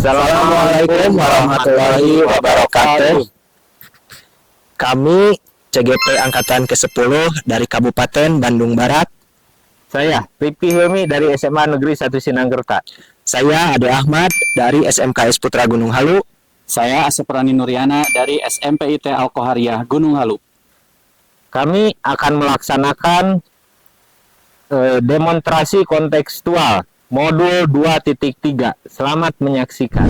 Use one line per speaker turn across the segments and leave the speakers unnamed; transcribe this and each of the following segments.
Assalamualaikum warahmatullahi wabarakatuh. Kami CGP Angkatan ke-10 dari Kabupaten Bandung Barat.
Saya Rifki Hilmi dari SMA Negeri 1 Sinangkerta.
Saya Ade Ahmad dari SMKS Putra Gunung Halu.
Saya Asep Rani Nuriana dari SMPIT Al-Qohariyah Gunung Halu.
Kami akan melaksanakan demonstrasi kontekstual modul 2.3. Selamat menyaksikan.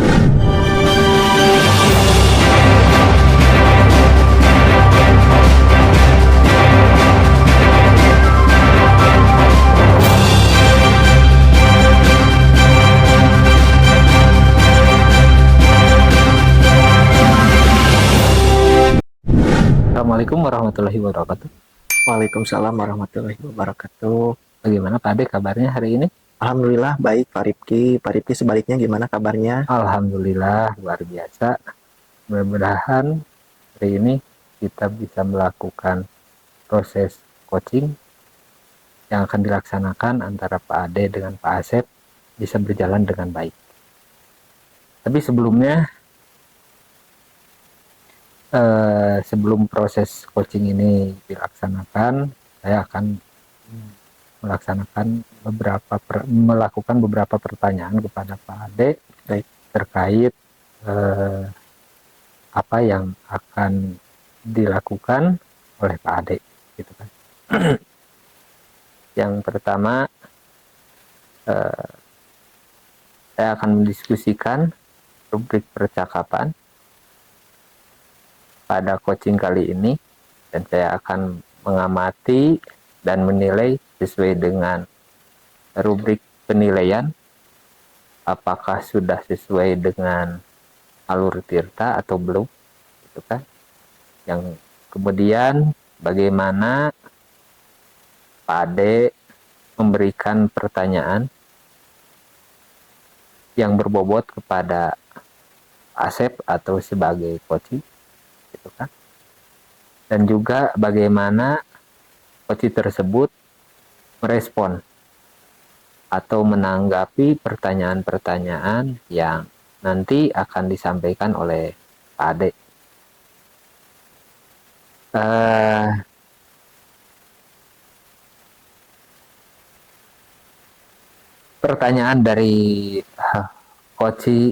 Assalamualaikum warahmatullahi wabarakatuh.
Waalaikumsalam warahmatullahi wabarakatuh.
Bagaimana Pak Ade kabarnya hari ini?
Alhamdulillah baik Pak Rifki. Pak Rifki sebaliknya gimana kabarnya?
Alhamdulillah luar biasa. Mudah-mudahan hari ini kita bisa melakukan proses coaching yang akan dilaksanakan antara Pak Ade dengan Pak Asep bisa berjalan dengan baik. Tapi sebelumnya, sebelum proses coaching ini dilaksanakan, saya akan melakukan beberapa pertanyaan kepada Pak Ade terkait apa yang akan dilakukan oleh Pak Ade, gitu kan. Yang pertama, saya akan mendiskusikan rubrik percakapan pada coaching kali ini, dan saya akan mengamati dan menilai sesuai dengan rubrik penilaian apakah sudah sesuai dengan alur tirta atau belum, gitu kan. Yang kemudian bagaimana Pak Ade memberikan pertanyaan yang berbobot kepada Asep atau sebagai coach, gitu kan. Dan juga bagaimana coach tersebut merespon atau menanggapi pertanyaan-pertanyaan yang nanti akan disampaikan oleh Pak Ade. Pertanyaan dari coach,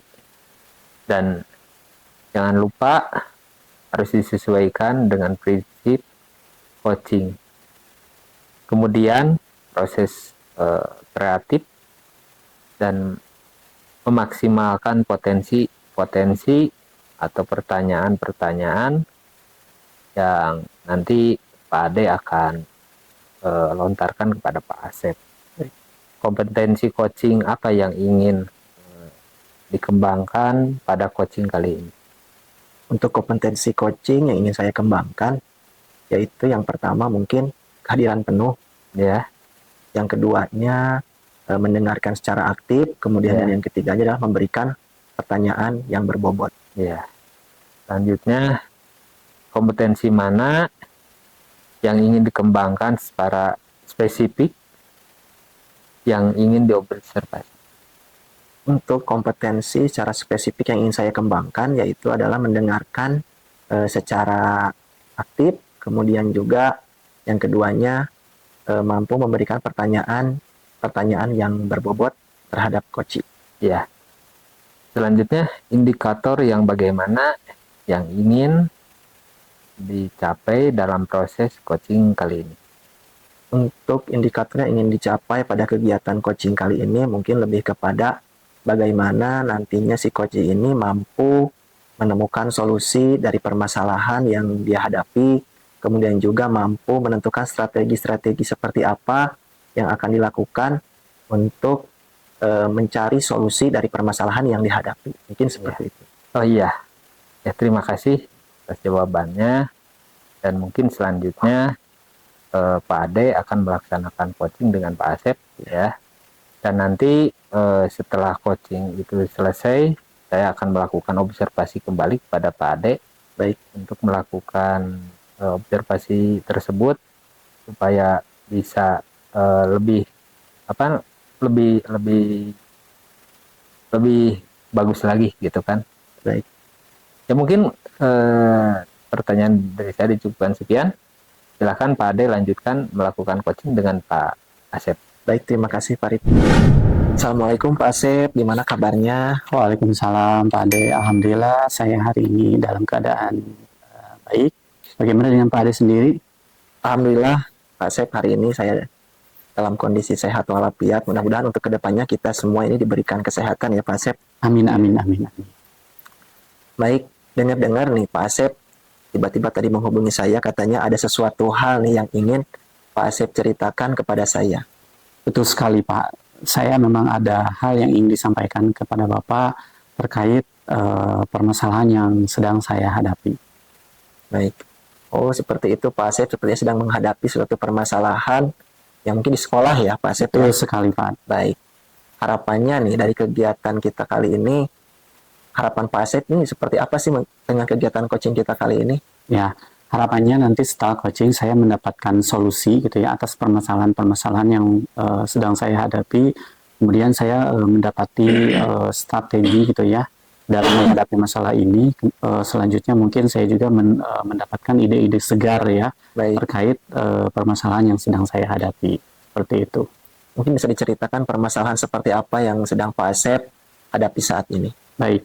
dan jangan lupa harus disesuaikan dengan prinsip coaching. Kemudian proses kreatif dan memaksimalkan potensi atau pertanyaan-pertanyaan yang nanti Pak Ade akan lontarkan kepada Pak Asep. Kompetensi coaching apa yang ingin dikembangkan pada coaching kali ini?
Untuk kompetensi coaching yang ingin saya kembangkan, yaitu yang pertama mungkin kehadiran penuh,
Ya.
yang keduanya mendengarkan secara aktif, kemudian yang ketiganya adalah memberikan pertanyaan yang berbobot.
Ya. Selanjutnya, kompetensi mana yang ingin dikembangkan secara spesifik yang ingin diobservasi?
Untuk kompetensi secara spesifik yang ingin saya kembangkan yaitu adalah mendengarkan secara aktif, kemudian juga yang keduanya mampu memberikan pertanyaan yang berbobot terhadap coach.
Ya. Selanjutnya, indikator yang bagaimana yang ingin dicapai dalam proses coaching kali ini?
Untuk indikator yang ingin dicapai pada kegiatan coaching kali ini mungkin lebih kepada bagaimana nantinya si coach ini mampu menemukan solusi dari permasalahan yang dia hadapi, kemudian juga mampu menentukan strategi-strategi seperti apa yang akan dilakukan untuk mencari solusi dari permasalahan yang dihadapi. Mungkin seperti itu.
Oh iya, ya terima kasih atas jawabannya. Dan mungkin selanjutnya Pak Ade akan melaksanakan coaching dengan Pak Asep, ya. Dan nanti setelah coaching itu selesai, saya akan melakukan observasi kembali kepada Pak Ade, baik untuk melakukan observasi tersebut supaya bisa lebih bagus lagi gitu kan.
Baik.
Ya mungkin pertanyaan dari saya dicukupkan sekian. Silakan Pak Ade lanjutkan melakukan coaching dengan Pak Asep.
Baik, terima kasih Pak Rid. Assalamualaikum Pak Asep, gimana kabarnya?
Waalaikumsalam Pak Ade. Alhamdulillah saya hari ini dalam keadaan baik. Bagaimana dengan Pak Ade sendiri?
Alhamdulillah Pak Asep, hari ini saya dalam kondisi sehat walafiat. Mudah-mudahan untuk kedepannya kita semua ini diberikan kesehatan ya Pak Asep.
Amin, amin, amin, amin.
Baik, dengar-dengar nih Pak Asep tiba-tiba tadi menghubungi saya, katanya ada sesuatu hal nih yang ingin Pak Asep ceritakan kepada saya.
Betul sekali Pak. Saya memang ada hal yang ingin disampaikan kepada Bapak terkait permasalahan yang sedang saya hadapi.
Baik. Oh, seperti itu Pak Asep, sepertinya sedang menghadapi suatu permasalahan yang mungkin di sekolah ya Pak Asep.
Betul
Ya?
sekali Pak.
Baik. Harapannya nih dari kegiatan kita kali ini, harapan Pak Asep ini seperti apa sih dengan kegiatan coaching kita kali ini?
Ya, harapannya nanti setelah coaching saya mendapatkan solusi gitu ya atas permasalahan-permasalahan yang sedang saya hadapi. Kemudian saya mendapati strategi gitu ya dalam menghadapi masalah ini. Selanjutnya mungkin saya juga mendapatkan ide-ide segar ya
Baik.
terkait permasalahan yang sedang saya hadapi. Seperti itu.
Mungkin bisa diceritakan permasalahan seperti apa yang sedang Pak Asep hadapi saat ini?
Baik.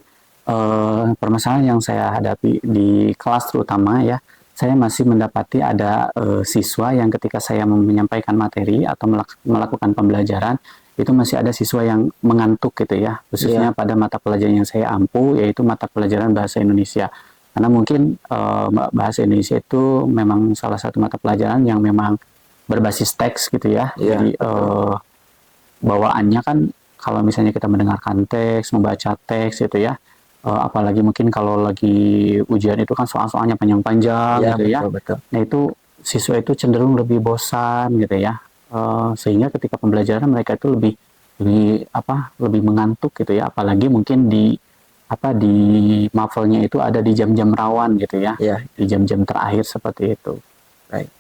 Permasalahan yang saya hadapi di kelas terutama ya, saya masih mendapati ada siswa yang ketika saya menyampaikan materi atau melakukan pembelajaran itu masih ada siswa yang mengantuk gitu ya, khususnya pada mata pelajaran yang saya ampu, yaitu mata pelajaran bahasa Indonesia. Karena mungkin bahasa Indonesia itu memang salah satu mata pelajaran yang memang berbasis teks gitu ya. Jadi bawaannya kan kalau misalnya kita mendengarkan teks, membaca teks gitu ya, apalagi mungkin kalau lagi ujian itu kan soal-soalnya panjang-panjang gitu ya.
Betul.
Nah itu siswa itu cenderung lebih bosan gitu ya. Sehingga ketika pembelajaran mereka itu lebih mengantuk gitu ya. Apalagi mungkin di mafelnya itu ada di jam-jam rawan gitu ya. Di jam-jam terakhir seperti itu.
Baik.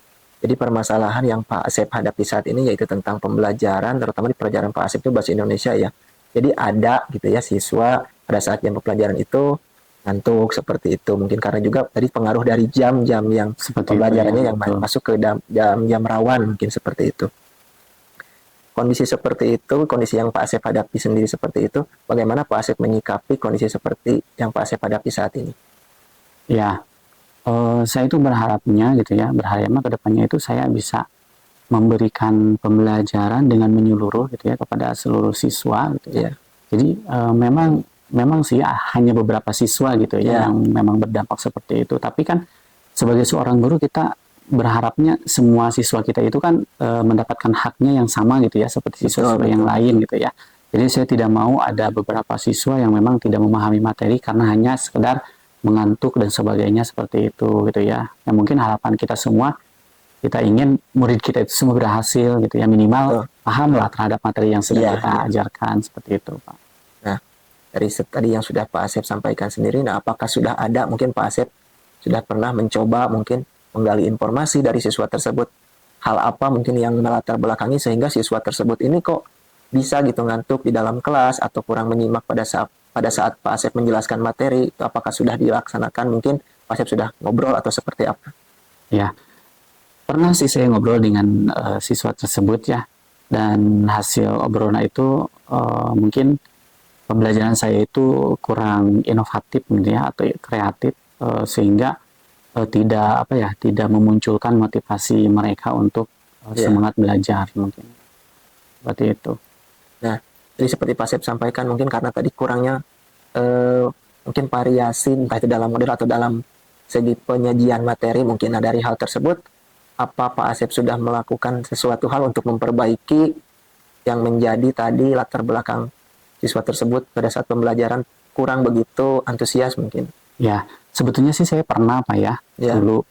Jadi permasalahan yang Pak Asep hadapi saat ini yaitu tentang pembelajaran, terutama di pelajaran Pak Asep itu bahasa Indonesia ya. Jadi ada gitu ya siswa pada saat jam pembelajaran itu ngantuk seperti itu. Mungkin karena juga tadi pengaruh dari jam-jam yang
Seperti
pembelajarannya
itu,
yang
betul.
masuk ke jam-jam rawan mungkin seperti itu. Kondisi seperti itu, kondisi yang Pak Asep hadapi sendiri seperti itu, bagaimana Pak Asep menyikapi kondisi seperti yang Pak Asep hadapi saat ini?
Ya, saya itu berharapnya gitu ya, berharapnya kedepannya itu saya bisa memberikan pembelajaran dengan menyeluruh gitu ya kepada seluruh siswa gitu ya. Jadi memang sih hanya beberapa siswa gitu ya yang memang berdampak seperti itu. Tapi kan sebagai seorang guru kita berharapnya semua siswa kita itu kan mendapatkan haknya yang sama gitu ya seperti siswa-siswa yang lain gitu ya. Jadi saya tidak mau ada beberapa siswa yang memang tidak memahami materi karena hanya sekedar mengantuk dan sebagainya seperti itu gitu ya. Yang mungkin harapan kita semua, kita ingin murid kita itu semua berhasil gitu ya, minimal paham lah terhadap materi yang sedang kita ajarkan seperti itu Pak.
Nah, dari tadi yang sudah Pak Asep sampaikan sendiri, nah apakah sudah ada mungkin Pak Asep sudah pernah mencoba mungkin menggali informasi dari siswa tersebut, hal apa mungkin yang melatar belakangi sehingga siswa tersebut ini kok bisa gitu ngantuk di dalam kelas atau kurang menyimak pada saat Pak Asep menjelaskan materi, itu apakah sudah dilaksanakan, mungkin Pak Asep sudah ngobrol atau seperti apa?
Ya, pernah sih saya ngobrol dengan siswa tersebut ya, dan hasil obrolan itu mungkin pembelajaran saya itu kurang inovatif gitu ya atau kreatif sehingga tidak memunculkan motivasi mereka untuk semangat belajar mungkin seperti itu.
Nah, jadi seperti Pak Asep sampaikan mungkin karena tadi kurangnya mungkin variasi entah itu dalam model atau dalam segi penyajian materi mungkin. Nah, dari hal tersebut apa Pak Asep sudah melakukan sesuatu hal untuk memperbaiki yang menjadi tadi latar belakang siswa tersebut pada saat pembelajaran kurang begitu antusias mungkin?
Ya, sebetulnya sih saya pernah Pak ya, dulu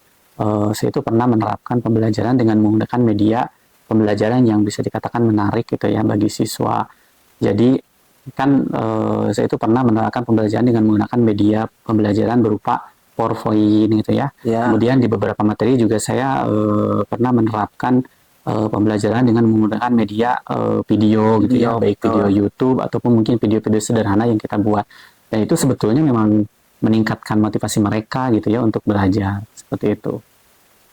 saya itu pernah menerapkan pembelajaran dengan menggunakan media pembelajaran yang bisa dikatakan menarik gitu ya bagi siswa. Jadi kan saya itu pernah menerapkan pembelajaran dengan menggunakan media pembelajaran berupa PowerPoint gitu ya. Kemudian di beberapa materi juga saya pernah menerapkan pembelajaran dengan menggunakan media video gitu ya,
Video,
baik
betul.
video YouTube ataupun mungkin video-video sederhana yang kita buat. Dan itu sebetulnya memang meningkatkan motivasi mereka gitu ya untuk belajar seperti itu.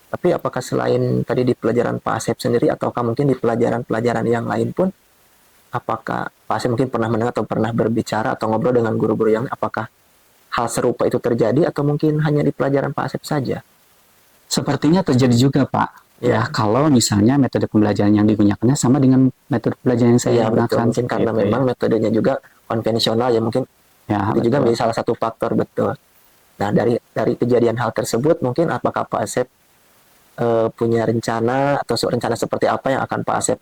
Tapi apakah selain tadi di pelajaran Pak Asep sendiri, ataukah mungkin di pelajaran-pelajaran yang lain pun, apakah Pak Asep mungkin pernah mendengar atau pernah berbicara atau ngobrol dengan guru-guru yang apakah hal serupa itu terjadi atau mungkin hanya di pelajaran Pak Asep saja?
Sepertinya terjadi juga Pak.
Ya.
Ya, kalau misalnya metode pembelajaran yang digunakannya sama dengan metode pelajaran yang saya
Iya betul,
gunakan.
mungkin karena
gitu ya.
memang metodenya juga konvensional ya, mungkin
Ya,
itu juga
betul.
menjadi salah satu faktor, betul. Nah, dari kejadian hal tersebut, mungkin apakah Pak Asep punya rencana atau rencana seperti apa yang akan Pak Asep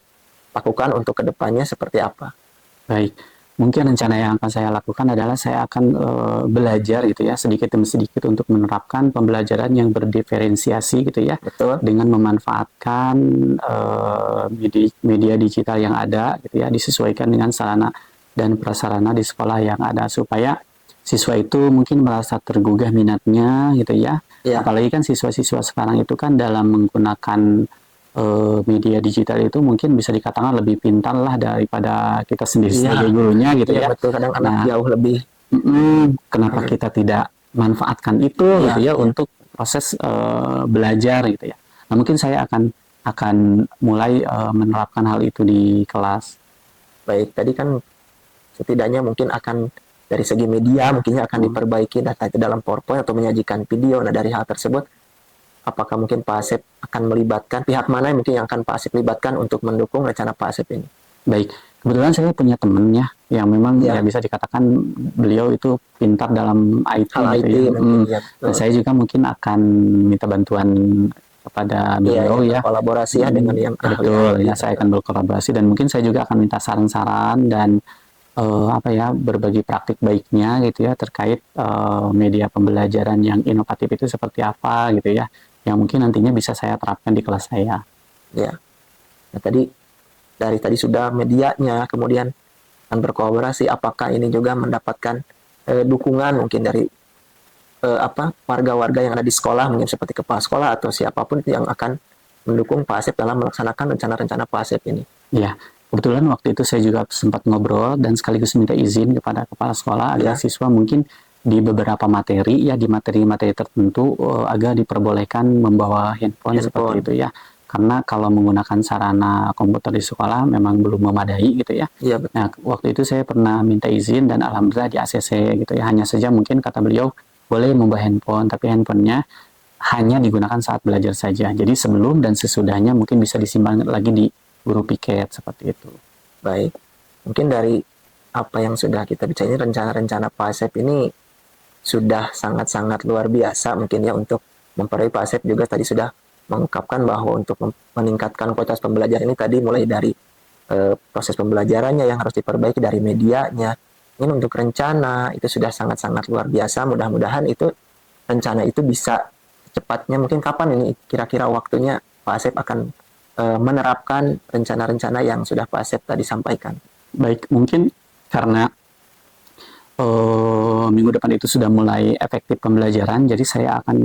lakukan untuk kedepannya seperti apa?
Baik, mungkin rencana yang akan saya lakukan adalah saya akan belajar gitu ya, sedikit demi sedikit untuk menerapkan pembelajaran yang berdiferensiasi gitu ya,
Betul?
dengan memanfaatkan media digital yang ada gitu ya, disesuaikan dengan sarana dan prasarana di sekolah yang ada supaya siswa itu mungkin merasa tergugah minatnya gitu ya.
Ya,
Apalagi kan siswa-siswa sekarang itu kan dalam menggunakan media digital itu mungkin bisa dikatakan lebih pintar lah daripada kita sendiri
Iya.
sebagai gurunya gitu
iya
ya.
betul. Kadang anak
Nah,
jauh lebih.
kenapa kita tidak manfaatkan itu
Iya,
gitu ya
iya.
untuk proses belajar gitu ya. Nah, mungkin saya akan mulai menerapkan hal itu di kelas.
Baik, tadi kan setidaknya mungkin akan dari segi media mungkinnya akan diperbaiki data itu dalam PowerPoint atau menyajikan video. Nah, dari hal tersebut, apakah mungkin Pak Asep akan melibatkan pihak mana yang mungkin yang akan Pak Asep libatkan untuk mendukung rencana Pak Asep ini?
Baik, kebetulan saya punya temen ya yang memang
Ya.
ya bisa dikatakan beliau itu pintar dalam IT
Hal
gitu
IT
ya.
mungkin ya,
Dan
betul.
saya juga mungkin akan minta bantuan kepada
Iya,
beliau ya.
kolaborasi ya dengan yang ahli
Betul,
IT.
ya saya akan berkolaborasi dan mungkin saya juga akan minta saran-saran dan apa ya berbagi praktik baiknya gitu ya terkait media pembelajaran yang inovatif itu seperti apa gitu ya, yang mungkin nantinya bisa saya terapkan di kelas saya.
Ya. Nah, dari tadi sudah medianya, kemudian akan berkolaborasi. Apakah ini juga mendapatkan dukungan mungkin dari warga-warga yang ada di sekolah, mungkin seperti kepala sekolah atau siapapun yang akan mendukung Pak Asep dalam melaksanakan rencana-rencana Pak Asep ini?
Ya, kebetulan waktu itu saya juga sempat ngobrol dan sekaligus minta izin kepada kepala sekolah agar
Ya.
siswa mungkin di beberapa materi ya di materi-materi tertentu agar diperbolehkan membawa handphone seperti itu ya. Karena kalau menggunakan sarana komputer di sekolah memang belum memadai gitu ya.
Iya, betul.
Nah, waktu itu saya pernah minta izin dan alhamdulillah di ACC gitu ya. Hanya saja mungkin kata beliau boleh membawa handphone, tapi handphonenya hanya digunakan saat belajar saja. Jadi sebelum dan sesudahnya mungkin bisa disimpan lagi di guru piket seperti itu.
Baik. Mungkin dari apa yang sudah kita bicara ini, rencana-rencana Pak Asep ini sudah sangat-sangat luar biasa mungkin ya untuk memperoleh. Pak Asep juga tadi sudah mengungkapkan bahwa untuk meningkatkan kualitas pembelajaran ini tadi mulai dari proses pembelajarannya yang harus diperbaiki, dari medianya. Ini untuk rencana itu sudah sangat-sangat luar biasa. Mudah-mudahan itu rencana itu bisa cepatnya, mungkin kapan ini kira-kira waktunya Pak Asep akan menerapkan rencana-rencana yang sudah Pak Asep tadi sampaikan.
Baik, mungkin karena minggu depan itu sudah mulai efektif pembelajaran, jadi saya akan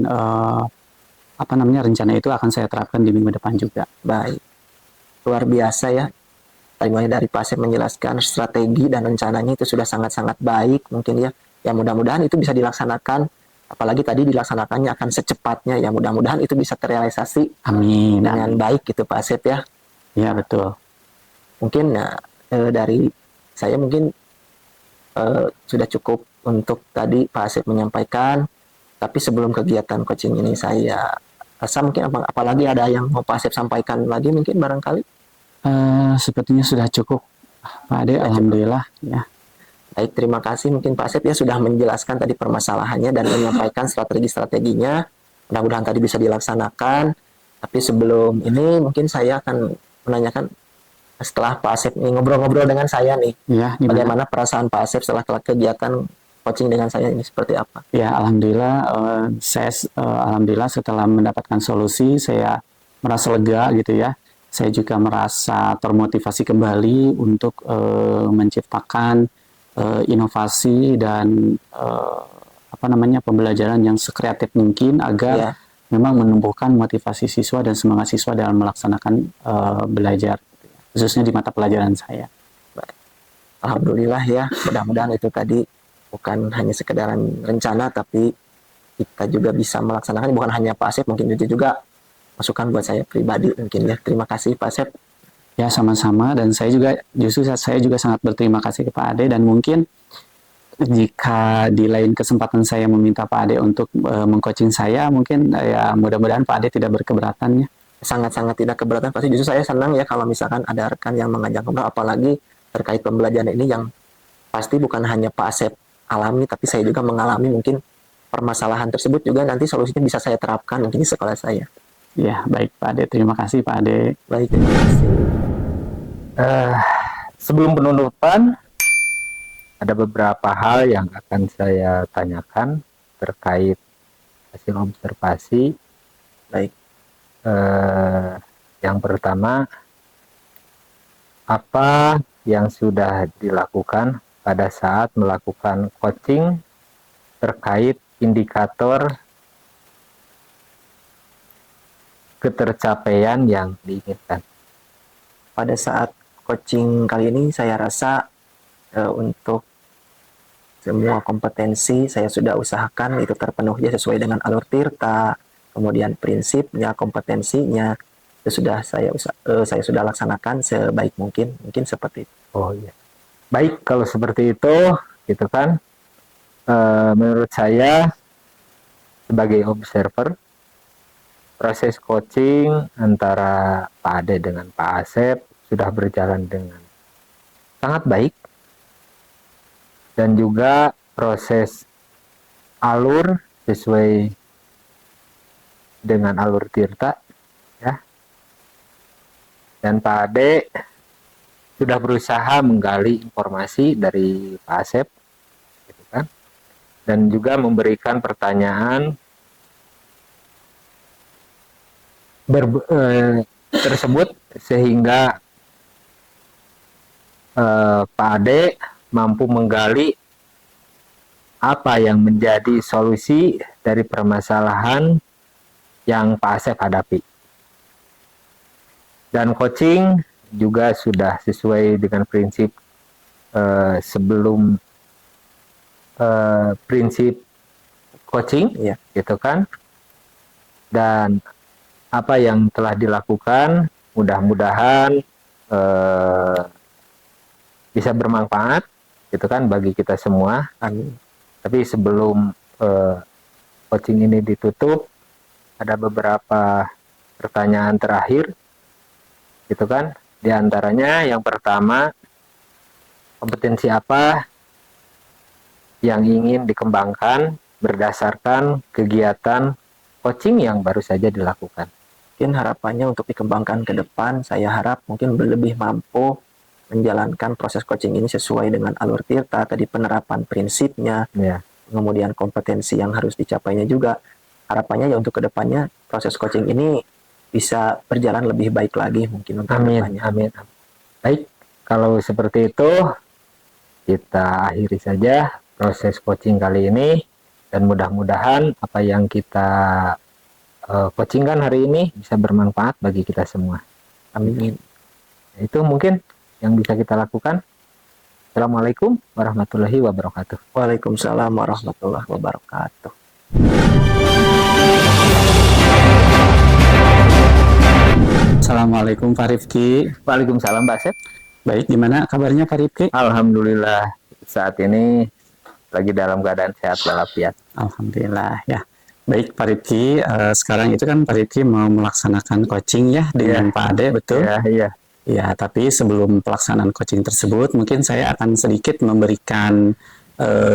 rencana itu akan saya terapkan di minggu depan juga.
Baik, luar biasa ya. Mulai dari Pak Asep menjelaskan strategi dan rencananya itu sudah sangat-sangat baik mungkin ya. Ya mudah-mudahan itu bisa dilaksanakan. Apalagi tadi dilaksanakannya akan secepatnya ya, mudah-mudahan itu bisa terrealisasi
Amin.
dengan baik gitu Pak Asep ya.
Ya betul.
Mungkin dari saya mungkin sudah cukup untuk tadi Pak Asep menyampaikan. Tapi sebelum kegiatan coaching ini saya rasa mungkin apalagi ada yang mau Pak Asep sampaikan lagi mungkin barangkali.
Sepertinya sudah cukup Pak Ade, alhamdulillah ya.
Baik, terima kasih mungkin Pak Asep ya sudah menjelaskan tadi permasalahannya dan menyampaikan strategi-strateginya. Mudah-mudahan tadi bisa dilaksanakan. Tapi sebelum ini mungkin saya akan menanyakan setelah Pak Asep nih ngobrol-ngobrol dengan saya nih,
Ya, gimana?
bagaimana perasaan Pak Asep setelah kegiatan coaching dengan saya ini seperti apa?
Ya, alhamdulillah alhamdulillah setelah mendapatkan solusi saya merasa lega gitu ya. Saya juga merasa termotivasi kembali untuk menciptakan inovasi dan pembelajaran yang sekreatif mungkin agar
Ya.
memang menumbuhkan motivasi siswa dan semangat siswa dalam melaksanakan belajar, khususnya di mata pelajaran saya.
Alhamdulillah ya, mudah-mudahan itu tadi bukan hanya sekedar rencana, tapi kita juga bisa melaksanakan, bukan hanya Pak Asep, mungkin itu juga masukan buat saya pribadi mungkin ya. Terima kasih Pak Asep.
Ya, sama-sama, dan saya juga sangat berterima kasih ke Pak Ade, dan mungkin jika di lain kesempatan saya meminta Pak Ade untuk mengcoaching saya, mungkin ya mudah-mudahan Pak Ade tidak berkeberatan ya.
Sangat-sangat tidak keberatan, pasti justru saya senang ya kalau misalkan ada rekan yang mengajak ngobrol, apalagi terkait pembelajaran ini yang pasti bukan hanya Pak Asep alami, tapi saya juga mengalami. Mungkin permasalahan tersebut juga nanti solusinya bisa saya terapkan mungkin di sekolah saya.
Ya, baik Pak Ade, terima kasih Pak Ade.
Baik, terima kasih.
Sebelum penutupan, ada beberapa hal yang akan saya tanyakan terkait hasil observasi.
Baik.
Yang pertama, apa yang sudah dilakukan pada saat melakukan coaching terkait indikator ketercapaian yang diinginkan?
Pada saat coaching kali ini saya rasa untuk semua kompetensi saya sudah usahakan itu terpenuhi sesuai dengan alur tirta, kemudian prinsipnya, kompetensinya itu sudah saya sudah laksanakan sebaik mungkin seperti itu.
Oh iya, baik kalau seperti itu, gitu kan. Menurut saya sebagai observer, proses coaching antara Pak Ade dengan Pak Asep sudah berjalan dengan sangat baik, dan juga proses alur sesuai dengan alur tirta ya. Dan Pak Ade sudah berusaha menggali informasi dari Pak Asep, gitu kan, dan juga memberikan pertanyaan tersebut sehingga Pak Ade mampu menggali apa yang menjadi solusi dari permasalahan yang Pak Asep hadapi. Dan coaching juga sudah sesuai dengan prinsip sebelum prinsip coaching,
Ya.
gitu kan. Dan apa yang telah dilakukan mudah-mudahan bisa bermanfaat, gitu kan, bagi kita semua.
Amin.
Tapi sebelum coaching ini ditutup, ada beberapa pertanyaan terakhir, gitu kan. Di antaranya yang pertama, kompetensi apa yang ingin dikembangkan berdasarkan kegiatan coaching yang baru saja dilakukan?
Mungkin harapannya untuk dikembangkan ke depan, saya harap mungkin lebih mampu menjalankan proses coaching ini sesuai dengan alur tirta, tadi penerapan prinsipnya,
Ya.
kemudian kompetensi yang harus dicapainya juga. Harapannya ya untuk kedepannya proses coaching ini bisa berjalan lebih baik lagi mungkin untuk
Amin,
kedepannya.
amin. Baik, kalau seperti itu kita akhiri saja proses coaching kali ini, dan mudah-mudahan apa yang kita coachingkan hari ini bisa bermanfaat bagi kita semua.
Amin.
Itu mungkin yang bisa kita lakukan. Assalamualaikum warahmatullahi wabarakatuh.
Waalaikumsalam warahmatullahi wabarakatuh.
Assalamualaikum Pak Rifki.
Waalaikumsalam Pak Asep.
Baik, gimana kabarnya Pak Rifki?
Alhamdulillah saat ini lagi dalam keadaan sehat walafiat.
Alhamdulillah ya. Baik Pak Rifki, sekarang itu kan Pak Rifki mau melaksanakan coaching ya dengan Pak Ade, betul?
Iya, iya.
Ya, tapi sebelum pelaksanaan coaching tersebut, mungkin saya akan sedikit memberikan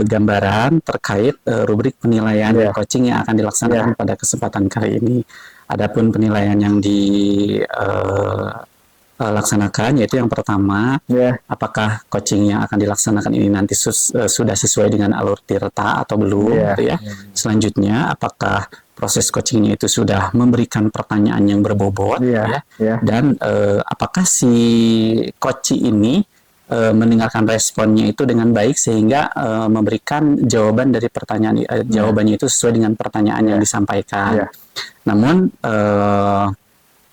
gambaran terkait rubrik penilaian coaching yang akan dilaksanakan pada kesempatan kali ini. Adapun penilaian yang dilaksanakan yaitu yang pertama, apakah coaching yang akan dilaksanakan ini nanti sudah sesuai dengan alur tirta atau belum, gitu ya. Selanjutnya, apakah proses coachingnya itu sudah memberikan pertanyaan yang berbobot, dan apakah si coach ini mendengarkan responnya itu dengan baik sehingga memberikan jawaban dari pertanyaan jawabannya itu sesuai dengan pertanyaan yang disampaikan.
Iya.
Namun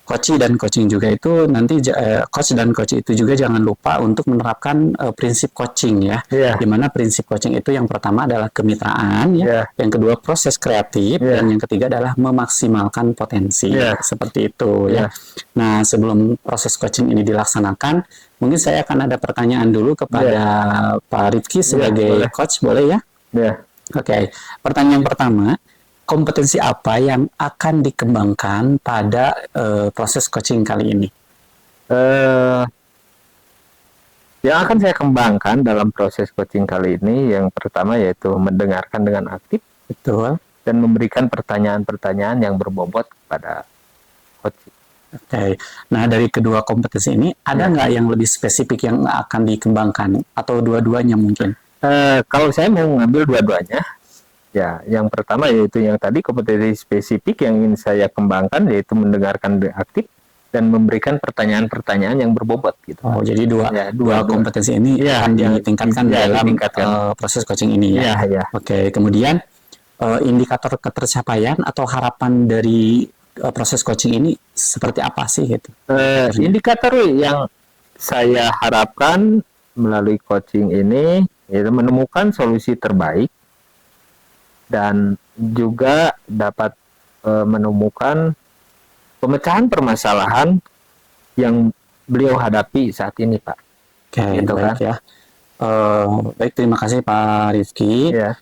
coach dan coaching juga itu nanti coach dan coach itu juga jangan lupa untuk menerapkan prinsip coaching ya.
Iya.
Di mana prinsip coaching itu yang pertama adalah kemitraan ya,
Iya.
yang kedua proses kreatif,
Iya.
dan yang ketiga adalah memaksimalkan potensi.
Iya.
Seperti itu
Iya.
ya. Nah, sebelum proses coaching ini dilaksanakan, mungkin saya akan ada pertanyaan dulu kepada Pak Rifki sebagai
boleh.
coach, boleh ya?
Ya.
Oke, pertanyaan pertama, kompetensi apa yang akan dikembangkan pada proses coaching kali ini?
Yang akan saya kembangkan dalam proses coaching kali ini, yang pertama yaitu mendengarkan dengan aktif
Betul.
dan memberikan pertanyaan-pertanyaan yang berbobot kepada coach.
Oke, nah dari kedua kompetensi ini, ada nggak yang lebih spesifik yang akan dikembangkan? Atau dua-duanya mungkin?
Kalau saya mau mengambil dua-duanya, ya, yang pertama yaitu yang tadi kompetensi spesifik yang ingin saya kembangkan yaitu mendengarkan aktif dan memberikan pertanyaan-pertanyaan yang berbobot gitu.
Oh, jadi dua
dua
kompetensi ini
Ya,
akan
yang
ditingkatkan
ya,
dalam
ditingkatkan.
proses coaching ini ya.
Ya.
Oke, kemudian indikator ketercapaian atau harapan dari proses coaching ini seperti apa sih gitu?
Indikator yang saya harapkan melalui coaching ini yaitu menemukan solusi terbaik dan juga dapat menemukan pemecahan permasalahan yang beliau hadapi saat ini, Pak.
Oke,
Gitu
baik ya. Baik, terima kasih Pak Rifki.
Ya.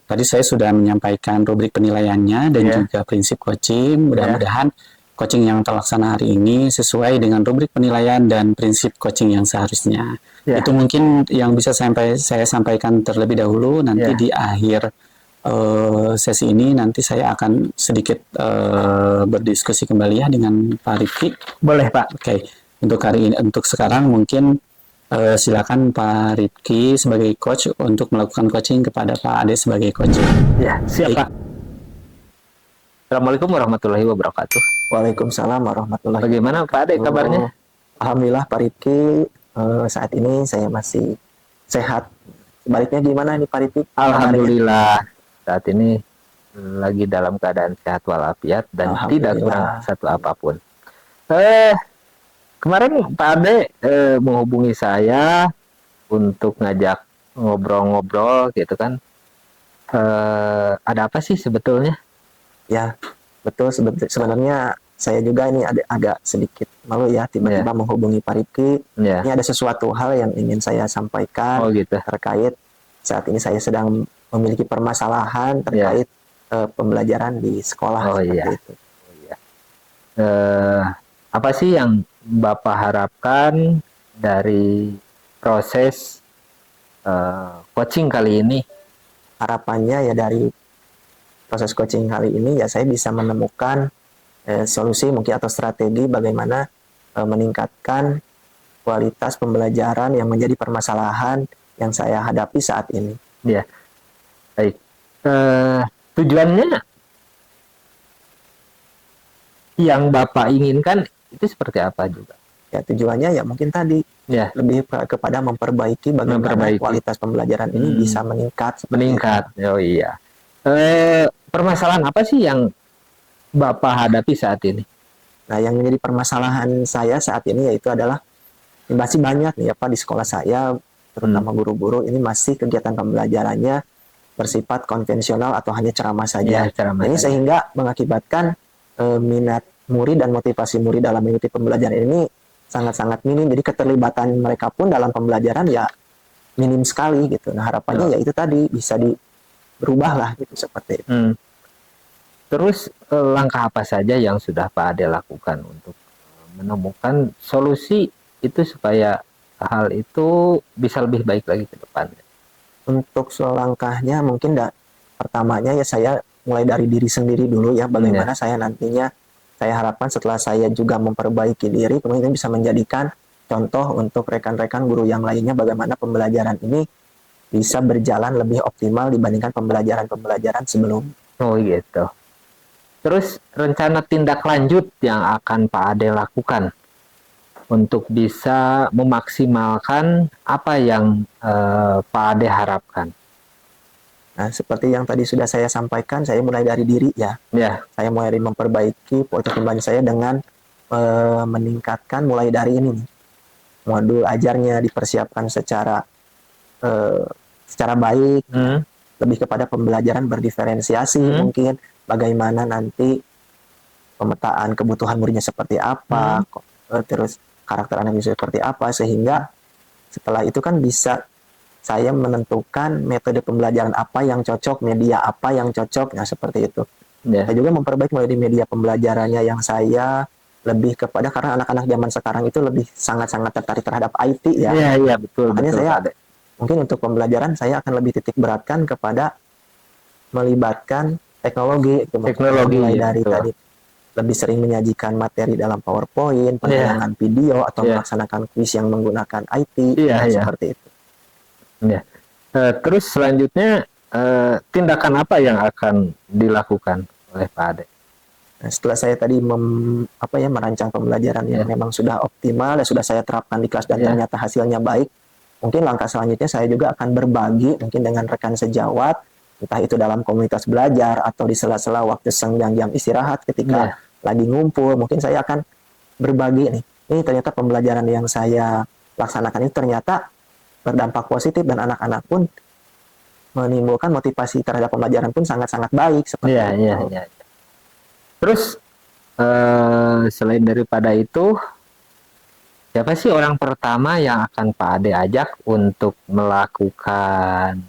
Tadi saya sudah menyampaikan rubrik penilaiannya dan
Ya.
juga prinsip coaching. Mudah-mudahan coaching yang terlaksana hari ini sesuai dengan rubrik penilaian dan prinsip coaching yang seharusnya.
Ya.
Itu mungkin yang bisa saya sampaikan terlebih dahulu. Nanti
Ya.
di akhir sesi ini nanti saya akan sedikit berdiskusi kembali ya dengan Pak Rifki.
Boleh, Pak.
Oke, untuk hari ini, untuk sekarang mungkin silakan Pak Rifki sebagai coach untuk melakukan coaching kepada Pak Ade sebagai coach.
Ya, siap,
Baik.
Pak. Assalamualaikum warahmatullahi wabarakatuh.
Waalaikumsalam warahmatullahi
Bagaimana Pak Ade kabarnya?
Alhamdulillah Pak Rifki, saat ini saya masih sehat. Sebaliknya gimana nih Pak Rifki?
Alhamdulillah saat ini lagi dalam keadaan sehat walafiat dan tidak kurang satu apapun. Kemarin Pak Ade menghubungi saya untuk ngajak ngobrol-ngobrol gitu kan. Ada apa sih sebetulnya?
Ya, betul. Sebenarnya saya juga ini agak sedikit malu ya tiba-tiba menghubungi Pak Rifki.
Ya.
Ini ada sesuatu hal yang ingin saya sampaikan
gitu.
terkait saat ini saya sedang memiliki permasalahan terkait pembelajaran di sekolah seperti itu.
Apa sih yang Bapak harapkan dari proses coaching kali ini?
Harapannya ya dari proses coaching kali ini ya saya bisa menemukan solusi mungkin atau strategi bagaimana meningkatkan kualitas pembelajaran yang menjadi permasalahan yang saya hadapi saat ini.
Ya, baik. Tujuannya yang Bapak inginkan itu seperti apa juga?
Ya tujuannya ya mungkin tadi lebih kepada memperbaiki bagaimana kualitas pembelajaran ini bisa meningkat.
Meningkat. Oh iya. Permasalahan apa sih yang Bapak hadapi saat ini?
Nah, yang menjadi permasalahan saya saat ini yaitu adalah masih banyak nih ya Pak di sekolah saya, terutama guru-guru ini masih kegiatan pembelajarannya bersifat konvensional atau hanya ceramah saja. Ini sehingga mengakibatkan minat murid dan motivasi murid dalam mengikuti pembelajaran ini sangat-sangat minim. Jadi keterlibatan mereka pun dalam pembelajaran ya minim sekali gitu. Nah, harapannya ya itu tadi bisa berubah lah gitu seperti itu.
Terus langkah apa saja yang sudah Pak Ade lakukan untuk menemukan solusi itu supaya hal itu bisa lebih baik lagi ke depannya?
Untuk langkahnya mungkin pertamanya ya saya mulai dari diri sendiri dulu ya, bagaimana saya nantinya saya harapkan setelah saya juga memperbaiki diri kemudian bisa menjadikan contoh untuk rekan-rekan guru yang lainnya bagaimana pembelajaran ini bisa berjalan lebih optimal dibandingkan pembelajaran sebelum.
Oh gitu. Terus rencana tindak lanjut yang akan Pak Ade lakukan untuk bisa memaksimalkan apa yang Pak Ade harapkan.
Nah, seperti yang tadi sudah saya sampaikan, saya mulai dari diri ya.
Ya,
Saya mulai memperbaiki kualitas pembelajaran saya dengan meningkatkan mulai dari ini nih. Modul ajarnya dipersiapkan secara baik, lebih kepada pembelajaran berdiferensiasi mungkin bagaimana nanti pemetaan kebutuhan muridnya seperti apa, terus karakter anak seperti apa, sehingga setelah itu kan bisa saya menentukan metode pembelajaran apa yang cocok, media apa yang cocok, nah seperti itu.
ya,
Saya juga memperbaiki mulai di media pembelajarannya yang saya lebih kepada, karena anak-anak zaman sekarang itu lebih sangat-sangat tertarik terhadap IT ya.
iya, iya, betul,
Makanya
betul,
saya
Pak Ade.
mungkin untuk pembelajaran saya akan lebih titik beratkan kepada melibatkan teknologi,
Teknologi,
mulai
ya,
dari
betul.
tadi lebih sering menyajikan materi dalam PowerPoint, penayangan video, atau
Iya.
melaksanakan kuis yang menggunakan IT,
Iya, iya.
seperti itu.
Ya. Terus selanjutnya tindakan apa yang akan dilakukan oleh Pak Ade?
Nah, setelah saya tadi merancang pembelajaran yang memang sudah optimal dan sudah saya terapkan di kelas dan ternyata hasilnya baik, mungkin langkah selanjutnya saya juga akan berbagi mungkin dengan rekan sejawat, entah itu dalam komunitas belajar atau di sela-sela waktu senggang jam istirahat ketika lagi ngumpul, mungkin saya akan berbagi nih. Ini ternyata pembelajaran yang saya laksanakan ini ternyata berdampak positif dan anak-anak pun menimbulkan motivasi terhadap pembelajaran pun sangat-sangat baik seperti itu.
Iya. Terus selain daripada itu, siapa sih orang pertama yang akan Pak Ade ajak untuk melakukan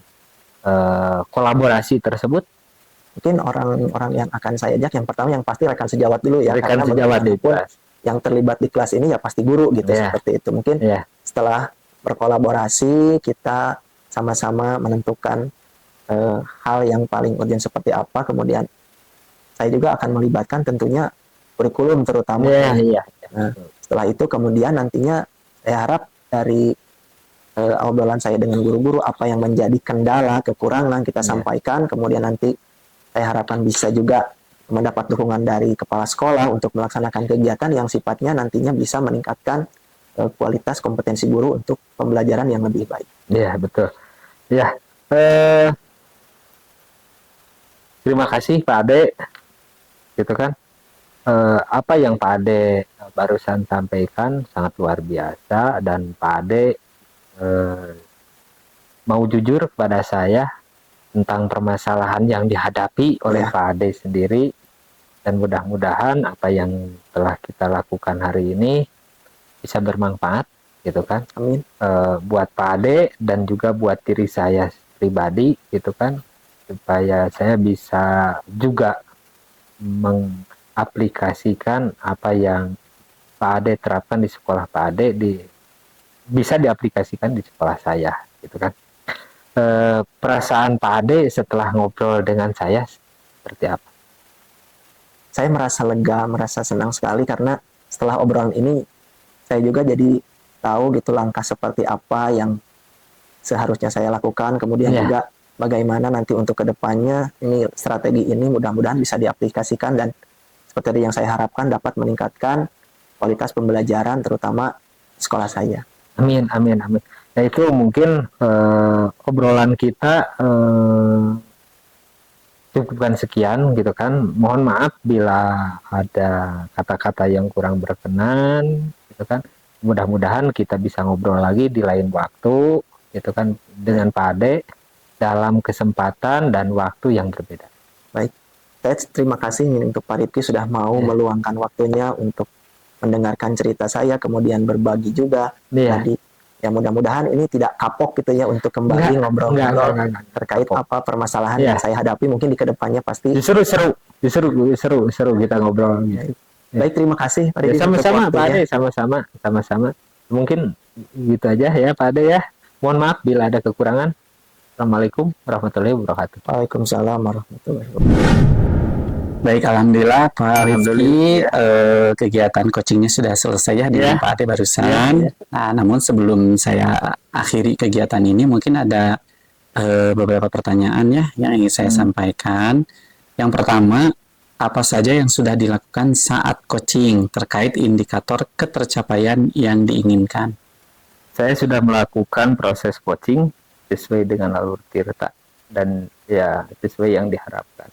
kolaborasi tersebut?
Mungkin orang-orang yang akan saya ajak yang pertama yang pasti rekan sejawat dulu ya,
Rekan
karena
sejawat di
bagaimanapun
kelas.
yang terlibat di kelas ini ya pasti guru gitu, seperti itu. Mungkin setelah berkolaborasi kita sama-sama menentukan hal yang paling urgent seperti apa, kemudian saya juga akan melibatkan tentunya kurikulum terutama. Nah, setelah itu kemudian nantinya saya harap dari obrolan saya dengan guru-guru apa yang menjadi kendala, kekurangan kita sampaikan, kemudian nanti saya harapkan bisa juga mendapat dukungan dari kepala sekolah untuk melaksanakan kegiatan yang sifatnya nantinya bisa meningkatkan kualitas kompetensi guru untuk pembelajaran yang lebih baik.
Iya, betul. Ya, terima kasih Pak Ade. Gitu kan? Apa yang Pak Ade barusan sampaikan sangat luar biasa, dan Pak Ade mau jujur kepada saya tentang permasalahan yang dihadapi oleh Pak Ade sendiri, dan mudah-mudahan apa yang telah kita lakukan hari ini bisa bermanfaat, gitu kan?
Amin.
Buat Pak Ade dan juga buat diri saya pribadi, gitu kan? Supaya saya bisa juga mengaplikasikan apa yang Pak Ade terapkan di sekolah Pak Ade bisa diaplikasikan di sekolah saya, gitu kan? Perasaan Pak Ade setelah ngobrol dengan saya seperti apa?
Saya merasa lega, merasa senang sekali karena setelah obrolan ini saya juga jadi tahu gitu langkah seperti apa yang seharusnya saya lakukan, kemudian juga bagaimana nanti untuk kedepannya ini strategi ini mudah-mudahan bisa diaplikasikan dan seperti yang saya harapkan dapat meningkatkan kualitas pembelajaran terutama sekolah saya.
Amin. Ya, itu mungkin obrolan kita cukupkan sekian, gitu kan. Mohon maaf bila ada kata-kata yang kurang berkenan, gitu kan. Mudah-mudahan kita bisa ngobrol lagi di lain waktu, gitu kan, dengan Pak Ade dalam kesempatan dan waktu yang berbeda.
Baik, saya terima kasih untuk Pak Rifki sudah mau meluangkan waktunya untuk mendengarkan cerita saya, kemudian berbagi juga. Jadi ya mudah-mudahan ini tidak kapok gitu ya untuk kembali ngobrol-ngobrol terkait apa permasalahan yang saya hadapi. Mungkin di kedepannya pasti
seru kita ngobrol.
Baik, terima kasih Pak Rifki.
Sama-sama Pak Ade, sama-sama. Mungkin gitu aja ya Pak Ade ya. Mohon maaf bila ada kekurangan. Assalamualaikum warahmatullahi wabarakatuh.
Waalaikumsalam warahmatullahi wabarakatuh.
Baik, alhamdulillah Pak Rifki, kegiatan coachingnya sudah selesai ya dengan Pak Ade barusan. Nah, namun sebelum saya akhiri kegiatan ini, mungkin ada beberapa pertanyaan ya yang ingin saya sampaikan. Yang pertama, apa saja yang sudah dilakukan saat coaching terkait indikator ketercapaian yang diinginkan?
Saya sudah melakukan proses coaching sesuai dengan alur tirta dan ya sesuai yang diharapkan.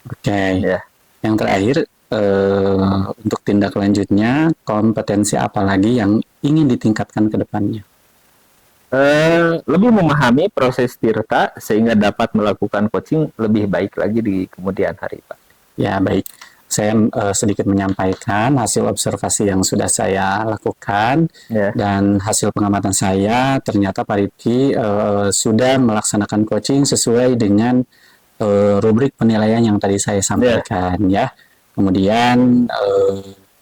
Oke.
Ya.
Yang terakhir, untuk tindak lanjutnya, kompetensi apa lagi yang ingin ditingkatkan ke depannya?
Lebih memahami proses tirta sehingga dapat melakukan coaching lebih baik lagi di kemudian hari, Pak.
Ya, baik. Saya sedikit menyampaikan hasil observasi yang sudah saya lakukan
Ya.
dan hasil pengamatan saya, ternyata Pak Rifki sudah melaksanakan coaching sesuai dengan rubrik penilaian yang tadi saya sampaikan, ya. Kemudian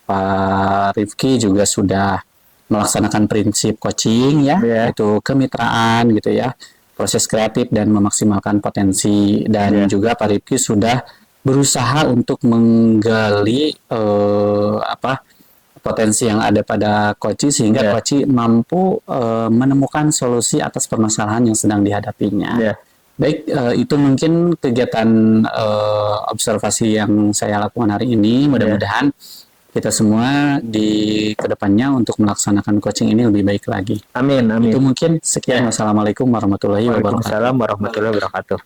Pak Rifki juga sudah melaksanakan prinsip coaching, ya, yaitu kemitraan gitu ya, proses kreatif dan memaksimalkan potensi, dan juga Pak Rifki sudah berusaha untuk menggali potensi yang ada pada coach sehingga coach mampu menemukan solusi atas permasalahan yang sedang dihadapinya. Baik, itu mungkin kegiatan observasi yang saya lakukan hari ini. Mudah-mudahan kita semua di kedepannya untuk melaksanakan coaching ini lebih baik lagi.
Amin, amin.
Itu mungkin sekian. Wassalamualaikum warahmatullahi wabarakatuh.
Waalaikumsalam warahmatullahi wabarakatuh.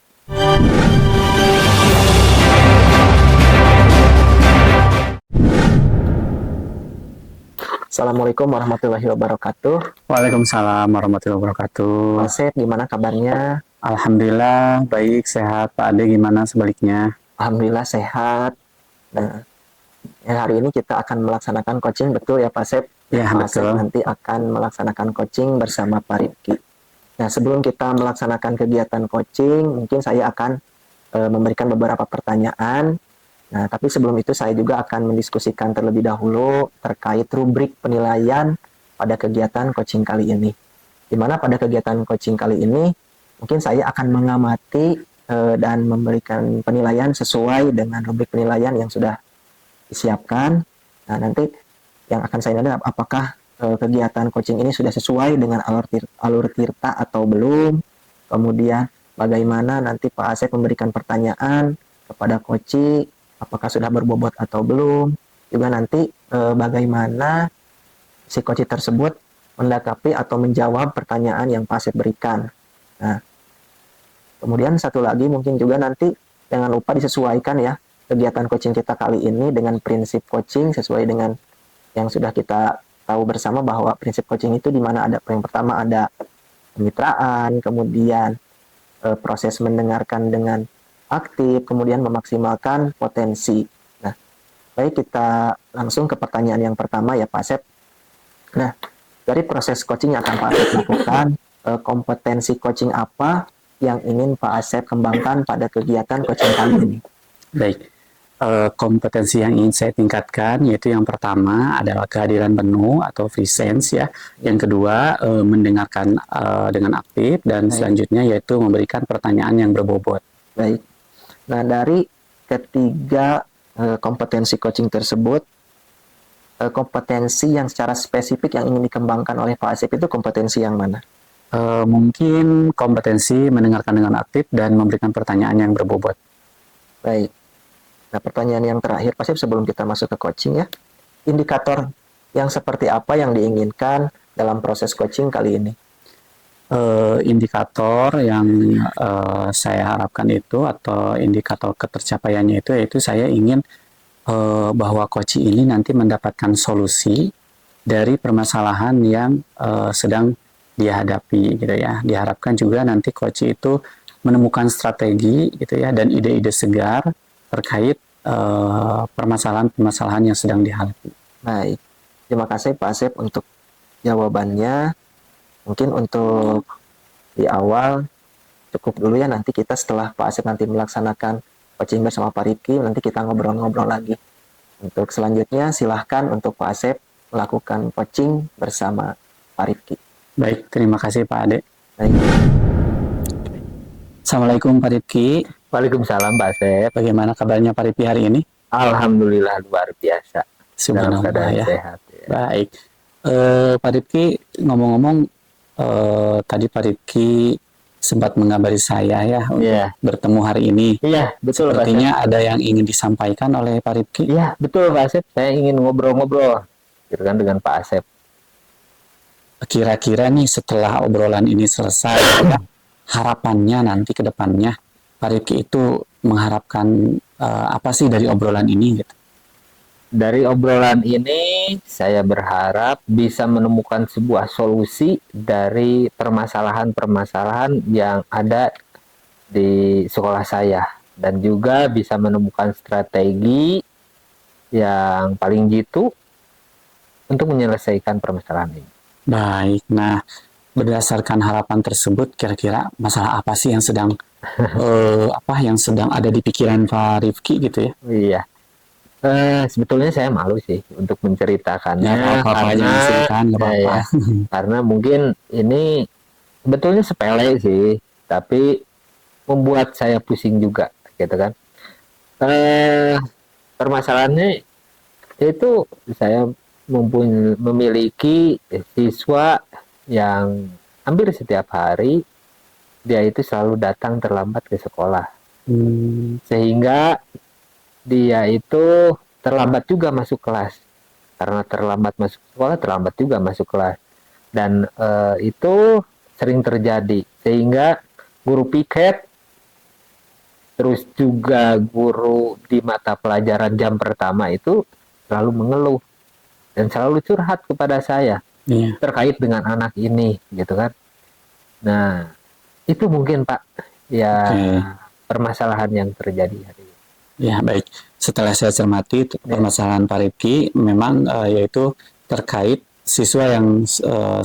Assalamualaikum warahmatullahi wabarakatuh.
Waalaikumsalam warahmatullahi wabarakatuh.
Pak Asep, gimana kabarnya?
Alhamdulillah baik, sehat. Pak Ade gimana sebaliknya?
Alhamdulillah sehat. Nah, hari ini kita akan melaksanakan coaching, betul ya Pak Asep?
Ya,
Pak Asep
betul.
nanti akan melaksanakan coaching bersama Pak Rifki. Nah, sebelum kita melaksanakan kegiatan coaching, mungkin saya akan memberikan beberapa pertanyaan. Nah, tapi sebelum itu saya juga akan mendiskusikan terlebih dahulu terkait rubrik penilaian pada kegiatan coaching kali ini. Di mana pada kegiatan coaching kali ini, mungkin saya akan mengamati dan memberikan penilaian sesuai dengan rubrik penilaian yang sudah disiapkan. Nah, nanti yang akan saya lihat apakah kegiatan coaching ini sudah sesuai dengan alur tirta atau belum. Kemudian bagaimana nanti Pak Asep memberikan pertanyaan kepada coaching, apakah sudah berbobot atau belum. Juga nanti bagaimana si coach tersebut mendakapi atau menjawab pertanyaan yang Pak Asep berikan. Nah, kemudian satu lagi mungkin juga nanti jangan lupa disesuaikan ya kegiatan coaching kita kali ini dengan prinsip coaching sesuai dengan yang sudah kita tahu bersama bahwa prinsip coaching itu di mana ada yang pertama ada kemitraan, kemudian proses mendengarkan dengan aktif, kemudian memaksimalkan potensi. Nah, baik kita langsung ke pertanyaan yang pertama ya Pak Asep. Nah, dari proses coaching yang akan Pak Asep lakukan, kompetensi coaching apa yang ingin Pak Asep kembangkan pada kegiatan coaching kali ini?
Baik, kompetensi yang ingin saya tingkatkan yaitu yang pertama adalah kehadiran penuh atau presence ya. Yang kedua mendengarkan dengan aktif dan selanjutnya yaitu memberikan pertanyaan yang berbobot.
Baik. Nah, dari ketiga kompetensi coaching tersebut, kompetensi yang secara spesifik yang ingin dikembangkan oleh Pak Asep itu kompetensi yang mana?
Mungkin kompetensi mendengarkan dengan aktif dan memberikan pertanyaan yang berbobot.
Baik. Nah, pertanyaan yang terakhir, Pak Asep, sebelum kita masuk ke coaching ya, indikator yang seperti apa yang diinginkan dalam proses coaching kali ini?
Indikator yang saya harapkan itu atau indikator ketercapaiannya itu yaitu saya ingin bahwa coach ini nanti mendapatkan solusi dari permasalahan yang sedang dia hadapi gitu ya. Diharapkan juga nanti coach itu menemukan strategi gitu ya dan ide-ide segar terkait permasalahan-permasalahan yang sedang dihadapi.
Baik, terima kasih Pak Asep untuk jawabannya. Mungkin untuk di awal cukup dulu ya, nanti kita setelah Pak Asep nanti melaksanakan coaching bersama Pak Rifki, nanti kita ngobrol-ngobrol lagi. Untuk selanjutnya silahkan untuk Pak Asep melakukan coaching bersama Pak Rifki.
Baik, terima kasih Pak Ade.
Baik.
Assalamualaikum Pak Rifki.
Waalaikumsalam Pak Asep.
Bagaimana kabarnya Pak Rifki hari ini?
Alhamdulillah luar biasa. Dalam keadaan
ya.
sehat. Ya.
Baik. Pak Rifki, ngomong-ngomong tadi Pak Rifki sempat mengabari saya ya untuk
Iya.
bertemu hari ini.
Iya, betul Pak Asep.
Sepertinya ada yang ingin disampaikan oleh Pak Rifki.
Iya, betul Pak Asep. Saya ingin ngobrol-ngobrol gitu kan dengan Pak Asep.
Kira-kira nih setelah obrolan ini selesai, ya, harapannya nanti ke depannya Pak Rifki itu mengharapkan apa sih dari obrolan ini gitu.
Dari obrolan ini, saya berharap bisa menemukan sebuah solusi dari permasalahan-permasalahan yang ada di sekolah saya. Dan juga bisa menemukan strategi yang paling jitu untuk menyelesaikan permasalahan ini.
Baik, nah berdasarkan harapan tersebut, kira-kira masalah apa sih yang sedang yang sedang ada di pikiran Pak Rifki gitu ya?
Iya. Sebetulnya saya malu sih untuk menceritakannya
Ya, apa-apa aja ceritakan, nggak apa-apa.
ya, karena mungkin ini sebetulnya sepele sih, tapi membuat saya pusing juga, gitu kan. Permasalahannya itu saya memiliki siswa yang hampir setiap hari dia itu selalu datang terlambat ke sekolah, sehingga dia itu terlambat juga masuk kelas. Karena terlambat masuk sekolah, terlambat juga masuk kelas. Dan itu sering terjadi. Sehingga guru piket, terus juga guru di mata pelajaran jam pertama itu selalu mengeluh. Dan selalu curhat kepada saya.
Iya.
Terkait dengan anak ini, gitu kan. Nah, itu mungkin Pak, ya permasalahan yang terjadi hari ini.
Ya, baik. Setelah saya cermati permasalahan Pak Rifki memang yaitu terkait siswa yang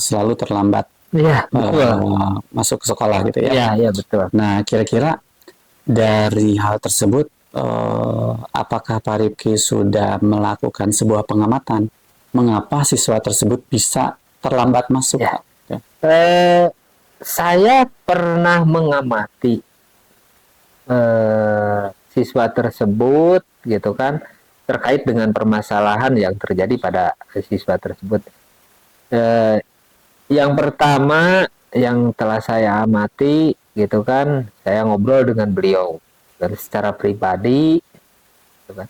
selalu terlambat
Iya, betul.
masuk ke sekolah gitu ya.
Iya, iya betul.
Nah, kira-kira dari hal tersebut apakah Pak Rifki sudah melakukan sebuah pengamatan mengapa siswa tersebut bisa terlambat masuk?
Ya.
Ya.
Saya pernah mengamati siswa tersebut gitu kan terkait dengan permasalahan yang terjadi pada siswa tersebut. Yang pertama yang telah saya amati gitu kan, saya ngobrol dengan beliau dan secara pribadi gitu kan.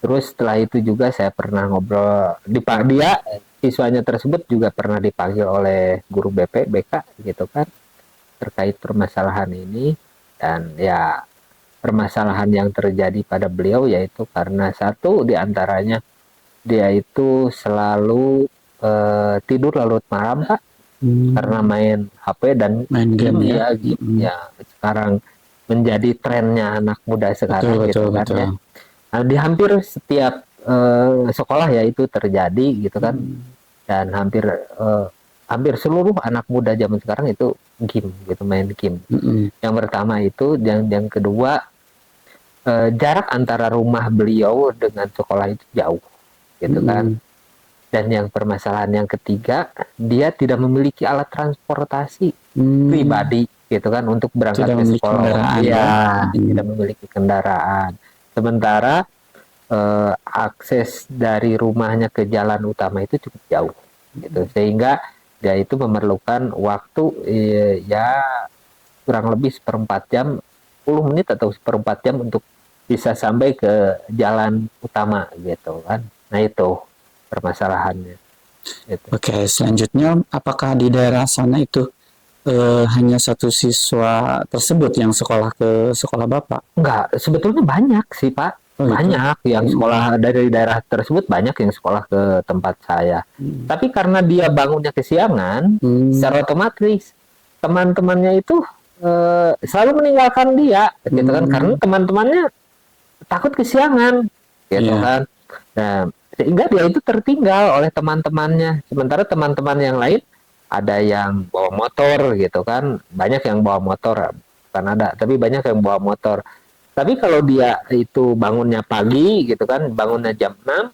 Terus setelah itu juga saya pernah ngobrol dia siswanya tersebut juga pernah dipanggil oleh guru BK gitu kan terkait permasalahan ini. Dan ya permasalahan yang terjadi pada beliau yaitu karena satu diantaranya dia itu selalu tidur larut malam Pak, karena main HP dan
Main game ya.
Ya sekarang menjadi trennya anak muda sekarang gitu kan ya. Nah, di hampir setiap sekolah ya itu terjadi gitu kan. Dan hampir seluruh anak muda zaman sekarang itu game gitu, main game. Yang pertama itu, yang kedua jarak antara rumah beliau dengan sekolah itu jauh gitu kan. Dan yang permasalahan yang ketiga, dia tidak memiliki alat transportasi pribadi gitu kan untuk berangkat ke sekolah. Iya, tidak memiliki kendaraan. Sementara akses dari rumahnya ke jalan utama itu cukup jauh gitu, sehingga dia itu memerlukan waktu ya kurang lebih 1/4 jam, 10 menit atau 1/4 jam untuk bisa sampai ke jalan utama gitu kan. Nah itu permasalahannya gitu.
Oke, selanjutnya apakah di daerah sana itu hanya satu siswa tersebut yang sekolah ke sekolah Bapak?
Enggak, sebetulnya banyak sih Pak. Banyak yang sekolah dari daerah tersebut, banyak yang sekolah ke tempat saya. Tapi karena dia bangunnya kesiangan, secara otomatis teman-temannya itu selalu meninggalkan dia, gitu kan? Karena teman-temannya takut kesiangan, gitu kan? Nah, sehingga dia itu tertinggal oleh teman-temannya. Sementara teman-teman yang lain ada yang bawa motor, gitu kan? Banyak yang bawa motor, bukan ada, tapi banyak yang bawa motor. Tapi kalau dia itu bangunnya pagi gitu kan, bangunnya jam 6,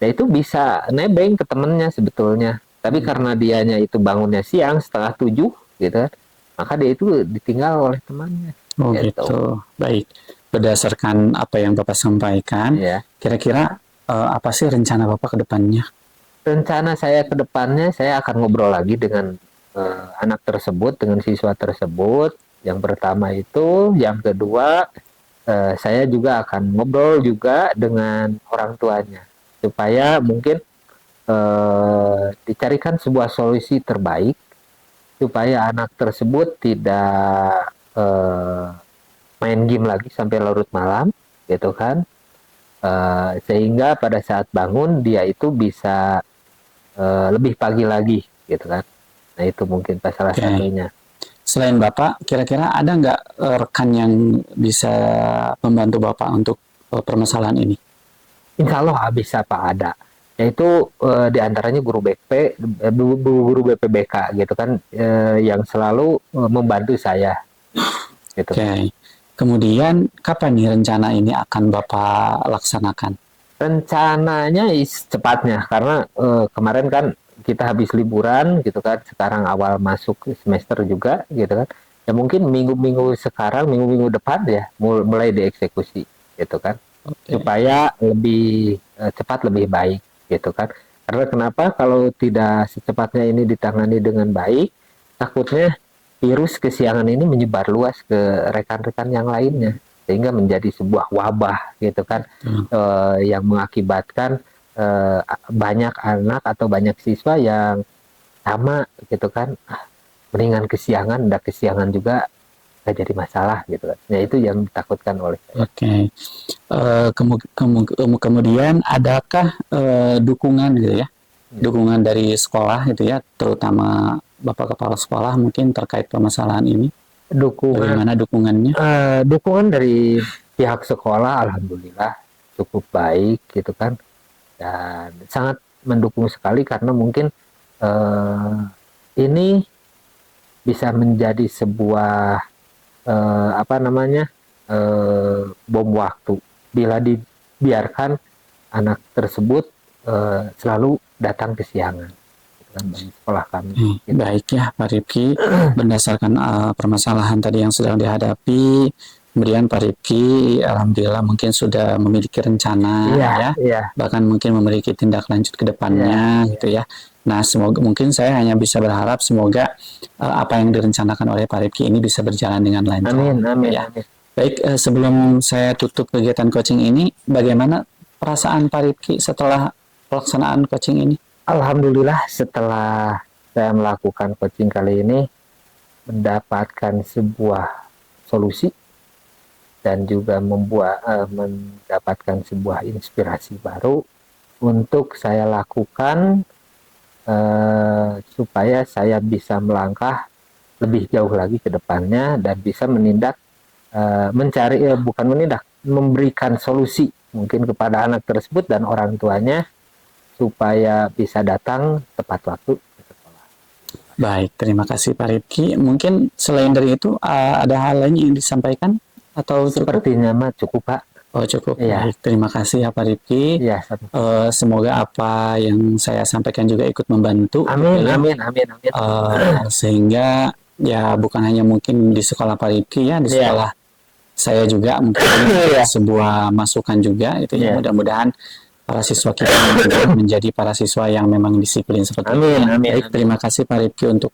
ya itu bisa nebeng ke temennya sebetulnya. Tapi karena dianya itu bangunnya siang, 6:30 gitu kan, maka dia itu ditinggal oleh temannya.
Oh gitu. Baik. Berdasarkan apa yang Bapak sampaikan, kira-kira apa sih rencana Bapak ke depannya?
Rencana saya ke depannya, saya akan ngobrol lagi dengan anak tersebut, dengan siswa tersebut. Yang pertama itu, yang kedua saya juga akan ngobrol juga dengan orang tuanya supaya mungkin dicarikan sebuah solusi terbaik supaya anak tersebut tidak main game lagi sampai larut malam, gitu kan. Sehingga pada saat bangun dia itu bisa lebih pagi lagi, gitu kan. Nah itu mungkin salah
Oke.
satunya.
Selain Bapak, kira-kira ada nggak rekan yang bisa membantu Bapak untuk permasalahan ini?
Insya Allah bisa Pak, ada. Yaitu diantaranya guru BP, guru BPBK gitu kan, yang selalu membantu saya. Gitu.
Oke. Kemudian kapan nih rencana ini akan Bapak laksanakan?
Rencananya cepatnya karena kemarin kan kita habis liburan gitu kan, sekarang awal masuk semester juga gitu kan. Ya mungkin minggu-minggu sekarang, minggu-minggu depan ya mulai dieksekusi gitu kan.
Oke.
Supaya lebih cepat lebih baik gitu kan. Karena kenapa kalau tidak secepatnya ini ditangani dengan baik, takutnya virus kesiangan ini menyebar luas ke rekan-rekan yang lainnya sehingga menjadi sebuah wabah gitu kan, yang mengakibatkan banyak anak atau banyak siswa yang sama gitu kan, mendingan kesiangan, udah kesiangan juga nggak jadi masalah gitu kan. Ya itu yang ditakutkan oleh saya.
Oke. Kemudian adakah dukungan gitu ya? Dukungan dari sekolah gitu ya, terutama Bapak Kepala Sekolah mungkin terkait permasalahan ini.
Dukungan
Bagaimana dukungannya?
dukungan dari pihak sekolah alhamdulillah cukup baik gitu kan, dan sangat mendukung sekali karena mungkin ini bisa menjadi sebuah apa namanya, bom waktu bila dibiarkan anak tersebut selalu datang kesiangan gitu kan, bagi sekolah kami. Gitu.
Baik ya Pak Rifki, berdasarkan permasalahan tadi yang sedang dihadapi, kemudian Pak Rifki alhamdulillah mungkin sudah memiliki rencana
Iya,
ya,
iya.
bahkan mungkin memiliki tindak lanjut ke depannya gitu ya. Nah, semoga mungkin saya hanya bisa berharap semoga apa yang direncanakan oleh Pak Rifki ini bisa berjalan dengan lancar.
Amin, amin,
Ya.
amin.
Baik, sebelum saya tutup kegiatan coaching ini, bagaimana perasaan Pak Rifki setelah pelaksanaan coaching ini?
Alhamdulillah setelah saya melakukan coaching kali ini mendapatkan sebuah solusi dan juga mendapatkan sebuah inspirasi baru untuk saya lakukan supaya saya bisa melangkah lebih jauh lagi ke depannya dan bisa menindak, memberikan solusi mungkin kepada anak tersebut dan orang tuanya supaya bisa datang tepat waktu ke sekolah.
Baik, terima kasih Pak Rifki. Mungkin selain dari itu ada hal lain yang disampaikan atau cukup?
Sepertinya mah cukup Pak.
Oh cukup.
Iya.
Baik, terima kasih ya Pak Rifki.
Iya.
Semoga apa yang saya sampaikan juga ikut membantu.
Amin,
gitu ya.
amin, amin, amin.
Sehingga ya bukan hanya mungkin di sekolah Pak Rifki ya, di
Iya.
sekolah saya juga mungkin
Iya.
sebuah masukan juga itu ya.
Iya.
Mudah-mudahan para siswa kita juga menjadi para siswa yang memang disiplin seperti
Amin,
itu.
amin,
Baik,
amin.
terima kasih Pak Rifki untuk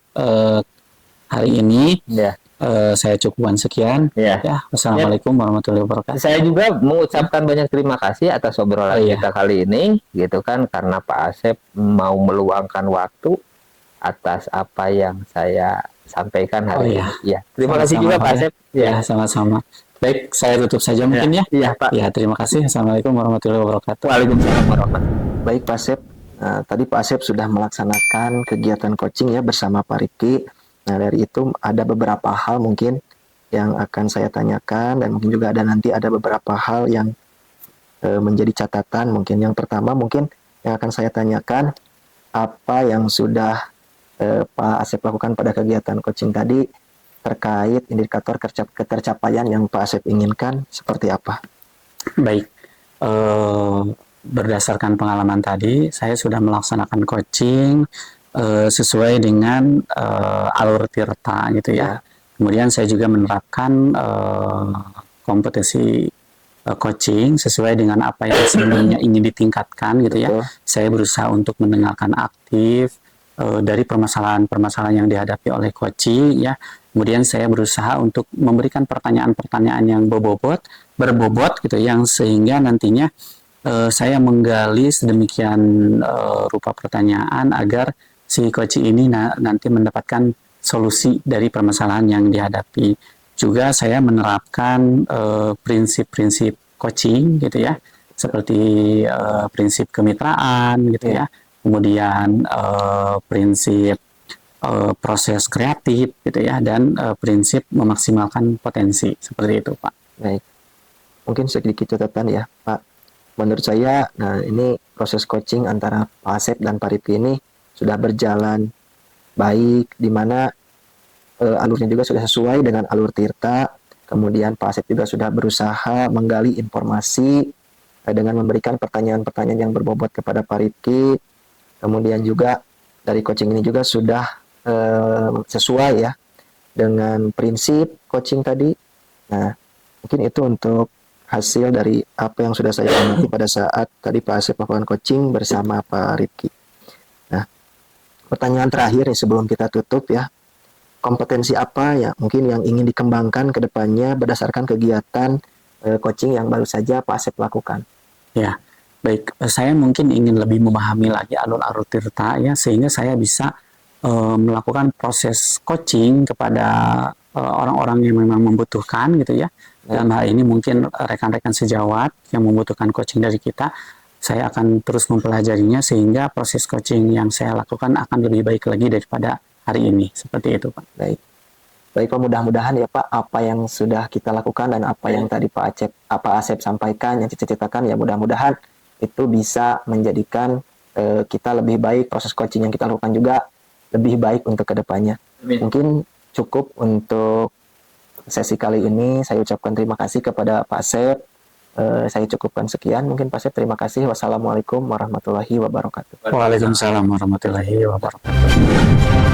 hari ini.
Ya.
Saya cukupkan sekian.
Ya.
Ya, wassalamualaikum warahmatullahi wabarakatuh.
Saya juga mengucapkan banyak terima kasih atas obrolan
Oh, iya.
kita kali ini, gitu kan, karena Pak Asep mau meluangkan waktu atas apa yang saya sampaikan hari
iya.
ini. Ya, terima
Sama-sama,
kasih juga
Pak
Pak
ya.
Asep.
Ya, sama-sama. Baik, saya tutup saja mungkin ya.
Iya, Pak.
Ya, terima kasih. Assalamualaikum warahmatullahi wabarakatuh.
Waalaikumsalam warahmatullahi.
Baik Pak Asep, tadi Pak Asep sudah melaksanakan kegiatan coaching ya bersama Pak Rifki. Nah dari itu ada beberapa hal mungkin yang akan saya tanyakan dan mungkin juga ada beberapa hal yang menjadi catatan. Mungkin yang pertama mungkin yang akan saya tanyakan, apa yang sudah Pak Asep lakukan pada kegiatan coaching tadi terkait indikator ketercapaian yang Pak Asep inginkan seperti apa?
Baik, berdasarkan pengalaman tadi, saya sudah melaksanakan coaching sesuai dengan alur tirta gitu ya. Kemudian saya juga menerapkan kompetensi coaching sesuai dengan apa yang sebelumnya ingin ditingkatkan gitu ya.
Betul.
Saya berusaha untuk mendengarkan aktif, dari permasalahan-permasalahan yang dihadapi oleh coach ya. Kemudian saya berusaha untuk memberikan pertanyaan-pertanyaan yang berbobot gitu, yang sehingga nantinya saya menggali sedemikian rupa pertanyaan agar si coach ini nanti mendapatkan solusi dari permasalahan yang dihadapi. Juga saya menerapkan prinsip-prinsip coaching gitu ya, seperti prinsip kemitraan gitu ya, kemudian prinsip proses kreatif gitu ya, dan prinsip memaksimalkan potensi, seperti itu Pak.
Baik, mungkin sedikit catatan ya Pak. Menurut saya, nah ini proses coaching antara Pak Asep dan Pak Rifki ini sudah berjalan baik, di mana alurnya juga sudah sesuai dengan alur Tirta. Kemudian Pak Asep juga sudah berusaha menggali informasi dengan memberikan pertanyaan-pertanyaan yang berbobot kepada Pak Rifki. Kemudian juga dari coaching ini juga sudah sesuai ya dengan prinsip coaching tadi. Nah, mungkin itu untuk hasil dari apa yang sudah saya amati pada saat tadi Pak Asep melakukan coaching bersama Pak Rifki. Nah, pertanyaan terakhir nih sebelum kita tutup ya, kompetensi apa ya mungkin yang ingin dikembangkan ke depannya berdasarkan kegiatan coaching yang baru saja Pak Asep lakukan?
Ya, baik. Saya mungkin ingin lebih memahami lagi alur-alur Tirta ya, sehingga saya bisa melakukan proses coaching kepada orang-orang yang memang membutuhkan gitu ya. Dalam hal ini mungkin rekan-rekan sejawat yang membutuhkan coaching dari kita, saya akan terus mempelajarinya sehingga proses coaching yang saya lakukan akan lebih baik lagi daripada hari ini. Seperti itu Pak.
Baik. Baik Pak, mudah-mudahan ya Pak, apa yang sudah kita lakukan dan apa yang tadi Pak Asep sampaikan, yang ceritakan ya mudah-mudahan itu bisa menjadikan kita lebih baik, proses coaching yang kita lakukan juga lebih baik untuk kedepannya. Mungkin cukup untuk sesi kali ini. Saya ucapkan terima kasih kepada Pak Asep. Saya cukupkan sekian. Mungkin Pak Asep terima kasih. Wassalamualaikum warahmatullahi wabarakatuh.
Waalaikumsalam warahmatullahi wabarakatuh.